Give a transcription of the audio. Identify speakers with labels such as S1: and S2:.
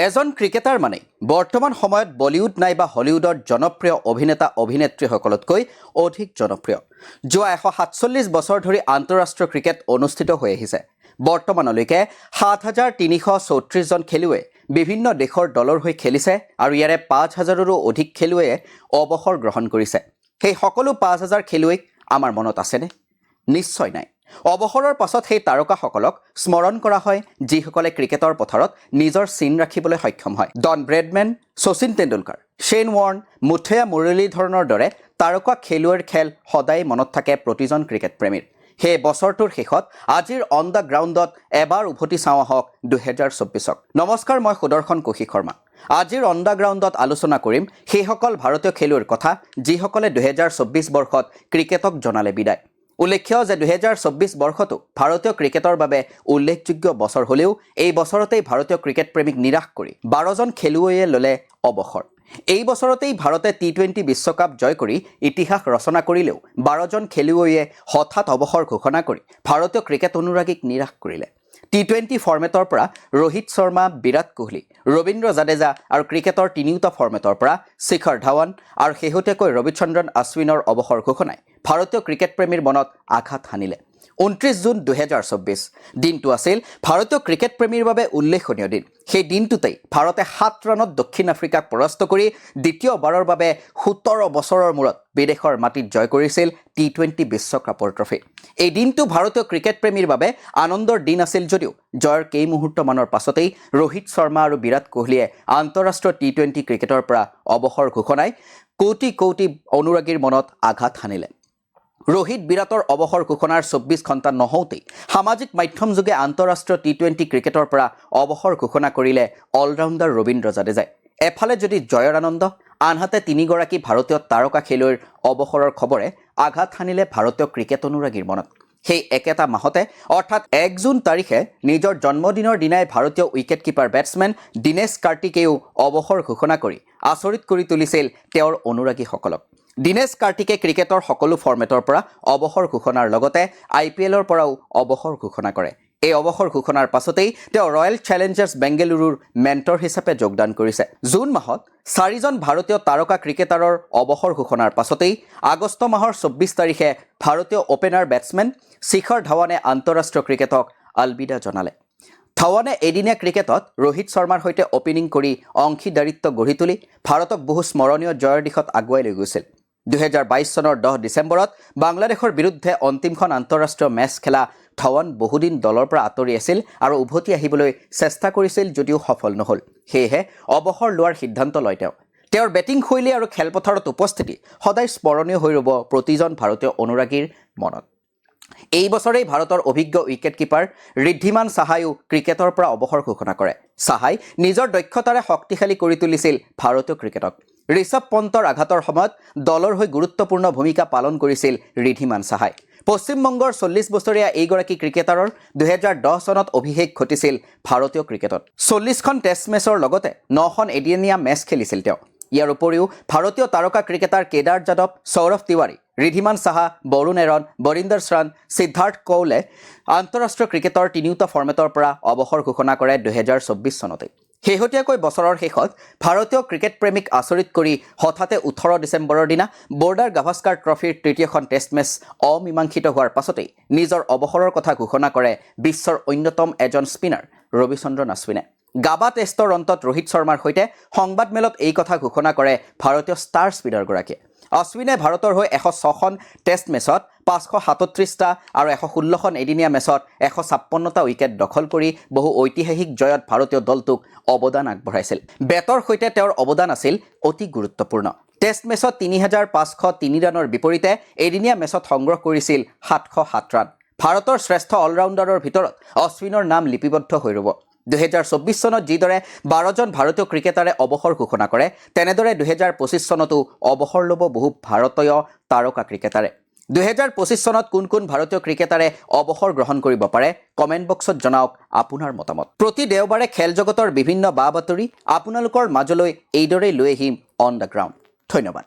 S1: এজন ক্ৰিকেটাৰ মানে বৰ্তমান সময়ত বলিউড নাইবা হলিউডৰ জনপ্ৰিয় অভিনেতা অভিনেত্ৰীসকলতকৈ অধিক জনপ্ৰিয়। যোৱা 147 বছৰ ধৰি আন্তঃৰাষ্ট্ৰীয় ক্ৰিকেট অনুষ্ঠিত হৈ আহিছে। বৰ্তমানলৈকে 7,334 জন খেলুৱৈ বিভিন্ন দেশৰ দলৰ হৈ খেলিছে আৰু ইয়াৰে 5,000ৰো অধিক খেলুৱৈয়ে অৱসৰ গ্ৰহণ কৰিছে। সেই সকলো 5,000 খেলুৱৈক আমাৰ মনত আছেনে? নিশ্চয় নাই। অৱসৰৰ পাছত সেই তাৰকাসকলক স্মৰণ কৰা হয় যিসকলে ক্ৰিকেটৰ পথাৰত নিজৰ চিন ৰাখিবলৈ সক্ষম হয়। Don Bradman, Sachin Tendulkar, Shane Warne, Muttiah মুৰলীধৰণৰ দৰে তাৰকা খেলুৱৈৰ খেল সদায় মনত থাকে প্ৰতিজন ক্ৰিকেট প্ৰেমীৰ। সেই বছৰটোৰ শেষত আজিৰ অন দ্য গ্ৰাউণ্ডত এবাৰ উভতি চাওঁ আহক 2024ক। নমস্কাৰ, মই সুদৰ্শন কৌশিক শৰ্মা। আজিৰ অন দ্য গ্ৰাউণ্ডত আলোচনা কৰিম সেইসকল ভাৰতীয় খেলুৱৈৰ কথা যিসকলে 2024 বৰ্ষত ক্ৰিকেটক জনালে বিদায়। উল্লেখ্য যে 2024 বৰ্ষটো ভাৰতীয় ক্ৰিকেটৰ বাবে উল্লেখযোগ্য বছৰ হ'লেও এই বছৰতেই ভাৰতীয় ক্ৰিকেট প্ৰেমীক নিৰাশ কৰি 12জন খেলুৱৈয়ে ল'লে অৱসৰ। এই বছৰতেই ভাৰতে টি-20 বিশ্বকাপ জয় কৰি ইতিহাস ৰচনা কৰিলেও 12জন খেলুৱৈয়ে হঠাৎ অৱসৰ ঘোষণা কৰি ভাৰতীয় ক্ৰিকেট অনুৰাগীক নিৰাশ কৰিলে। টি-20 ফৰ্মেটৰ পৰা ৰোহিত শৰ্মা, বিৰাট কোহলি, ৰবীন্দ্ৰ জাদেজা আৰু ক্ৰিকেটৰ তিনিওটা ফৰ্মেটৰ পৰা শিখৰ ধাৱন আৰু শেহতীয়াকৈ ৰবিচন্দ্ৰন অশ্বিনৰ অৱসৰ ঘোষণাই ভাৰতীয় ক্ৰিকেট প্ৰেমীৰ মনত আঘাত হানিলে। 29 জুন 2024 দিনটো আছিল ভাৰতীয় ক্ৰিকেট প্ৰেমীৰ বাবে উল্লেখনীয় দিন। সেই দিনটোতেই ভাৰতে 7 ৰানত দক্ষিণ আফ্ৰিকাক পৰাস্ত কৰি দ্বিতীয়বাৰৰ বাবে 17 বছৰৰ মূৰত বিদেশৰ মাটিত জয় কৰিছিল টি-20 বিশ্বকাপৰ ট্ৰফি। এই দিনটো ভাৰতীয় ক্ৰিকেট প্ৰেমীৰ বাবে আনন্দৰ দিন আছিল যদিও জয়ৰ কেইমুহূৰ্তমানৰ পাছতেই ৰোহিত শৰ্মা আৰু বিৰাট কোহলিয়ে আন্তঃৰাষ্ট্ৰীয় টি-20 ক্ৰিকেটৰ পৰা অৱসৰ ঘোষণাই কোটি কোটি অনুৰাগীৰ মনত আঘাত হানিলে। ৰোহিত বিৰাটৰ অৱসৰ ঘোষণাৰ 24 ঘণ্টা নহওঁতেই সামাজিক মাধ্যম যোগে আন্তঃৰাষ্ট্ৰীয় টি-20 ক্ৰিকেটৰ পৰা অৱসৰ ঘোষণা কৰিলে অলৰাউণ্ডাৰ ৰবীন্দ্ৰ জাদেজাই। এফালে যদি জয়ৰ আনন্দ, আনহাতে 3গৰাকী ভাৰতীয় তাৰকা খেলুৱৈৰ অৱসৰৰ খবৰে আঘাত হানিলে ভাৰতীয় ক্ৰিকেট অনুৰাগীৰ মনত। সেই একেটা মাহতে অৰ্থাৎ 1 জুন তাৰিখে নিজৰ জন্মদিনৰ দিনাই ভাৰতীয় উইকেট কিপাৰ বেটছমেন দীনেশ কাৰ্তিকেয়েও অৱসৰ ঘোষণা কৰি আচৰিত কৰি তুলিছিল তেওঁৰ অনুৰাগীসকলক। দীনেশ কাৰ্তিকে ক্ৰিকেটৰ সকলো ফৰ্মেটৰ পৰা অৱসৰ ঘোষণাৰ লগতে IPLৰ পৰাও অৱসৰ ঘোষণা কৰে। এই অৱসৰ ঘোষণাৰ পাছতেই তেওঁ ৰয়েল চেলেঞ্জাৰ্ছ বেংগালুৰুৰ মেণ্টৰ হিচাপে যোগদান কৰিছে। জুন মাহত 4জন ভাৰতীয় তাৰকা ক্ৰিকেটাৰৰ অৱসৰ ঘোষণাৰ পাছতেই আগষ্ট মাহৰ 24 তাৰিখে ভাৰতীয় অপেনাৰ বেটছমেন শিখৰ ধাৱনে আন্তঃৰাষ্ট্ৰীয় ক্ৰিকেটক আলবিদা জনালে। ধাৱনে এদিনীয়া ক্ৰিকেটত ৰোহিত শৰ্মাৰ সৈতে অপেনিং কৰি অংশীদাৰিত্ব গঢ়ি তুলি ভাৰতক বহু স্মৰণীয় জয়ৰ দিশত আগুৱাই লৈ গৈছিল। 2022 চনৰ 10 ডিচেম্বৰত বাংলাদেশৰ বিৰুদ্ধে অন্তিমখন আন্তঃৰাষ্ট্ৰীয় মেচ খেলা ধাৱন বহুদিন দলৰ পৰা আঁতৰি আছিল আৰু উভতি আহিবলৈ চেষ্টা কৰিছিল যদিও সফল নহ'ল। সেয়েহে অৱসৰ লোৱাৰ সিদ্ধান্ত লয় তেওঁ। তেওঁৰ বেটিং শৈলী আৰু খেলপথাৰত উপস্থিতি সদায় স্মৰণীয় হৈ ৰ'ব প্ৰতিজন ভাৰতীয় অনুৰাগীৰ মনত। এই বছৰেই ভাৰতৰ অভিজ্ঞ উইকেট কিপাৰ ঋদ্ধিমান সাহায়ো ক্ৰিকেটৰ পৰা অৱসৰ ঘোষণা কৰে। সাহাই নিজৰ দক্ষতাৰে শক্তিশালী কৰি তুলিছিল ভাৰতীয় ক্ৰিকেটক। ঋষভ পন্তৰ আঘাতৰ সময়ত দলৰ হৈ গুৰুত্বপূৰ্ণ ভূমিকা পালন কৰিছিল ঋদ্ধিমান সাহাই। পশ্চিমবংগৰ 40 বছৰীয়া এইগৰাকী ক্ৰিকেটাৰৰ 2010 চনত অভিষেক ঘটিছিল ভাৰতীয় ক্ৰিকেটত। 40খন টেষ্ট মেচৰ লগতে 9খন এদিনীয়া মেচ খেলিছিল তেওঁ। ইয়াৰ উপৰিও ভাৰতীয় তাৰকা ক্ৰিকেটাৰ কেদাৰ যাদৱ, সৌৰভ তিৱাৰী, ঋদ্ধিমান সাহা, বৰুণ এৰন, বৰিন্দৰ শ্ৰান, সিদ্ধাৰ্থ কৌলে আন্তঃৰাষ্ট্ৰীয় ক্ৰিকেটৰ তিনিওটা ফৰ্মেটৰ পৰা অৱসৰ ঘোষণা কৰে 2024 চনতে। শেহতীয়াকৈ বছৰৰ শেষত ভাৰতীয় ক্ৰিকেট প্ৰেমীক আচৰিত কৰি হঠাতে 18 ডিচেম্বৰৰ দিনা বৰ্ডাৰ গাভাস্কাৰ ট্ৰফিৰ তৃতীয়খন টেষ্ট মেচ অমীমাংসিত হোৱাৰ পাছতেই নিজৰ অৱসৰৰ কথা ঘোষণা কৰে বিশ্বৰ অন্যতম এজন স্পিনাৰ ৰবিচন্দ্ৰন অশ্বিনে। গাবা টেষ্টৰ অন্তত ৰোহিত শৰ্মাৰ সৈতে সংবাদমেলত এই কথা ঘোষণা কৰে ভাৰতীয় ষ্টাৰ স্পিনাৰগৰাকীয়ে। অশ্বিনে ভাৰতৰ হৈ 106খন টেষ্ট মেচত 537টা আৰু 116খন এদিনীয়া মেচত 156টা উইকেট দখল কৰি বহু ঐতিহাসিক জয়ত ভাৰতীয় দলটোক অৱদান আগবঢ়াইছিল। বেটৰ সৈতে তেওঁৰ অৱদান আছিল অতি গুৰুত্বপূৰ্ণ। টেষ্ট মেচত 3,503 ৰানৰ বিপৰীতে এদিনীয়া মেচত সংগ্ৰহ কৰিছিল 707 ৰান। ভাৰতৰ শ্ৰেষ্ঠ অলৰাউণ্ডাৰৰ ভিতৰত অশ্বিনৰ নাম লিপিবদ্ধ হৈ ৰ'ব। 2024 চনত যিদৰে 12জন ভাৰতীয় ক্ৰিকেটাৰে অৱসৰ ঘোষণা কৰে, তেনেদৰে 2025 চনতো অৱসৰ ল'ব বহু ভাৰতীয় তাৰকা ক্ৰিকেটাৰে। 2025 চনত কোন কোন ভাৰতীয় ক্ৰিকেটাৰে অৱসৰ গ্ৰহণ কৰিব পাৰে, কমেণ্ট বক্সত জনাওক আপোনাৰ মতামত। প্ৰতি দেওবাৰে খেল জগতৰ বিভিন্ন বা বাতৰি আপোনালোকৰ মাজলৈ এইদৰেই লৈ আহিম অন দ্য গ্ৰাউণ্ড। ধন্যবাদ।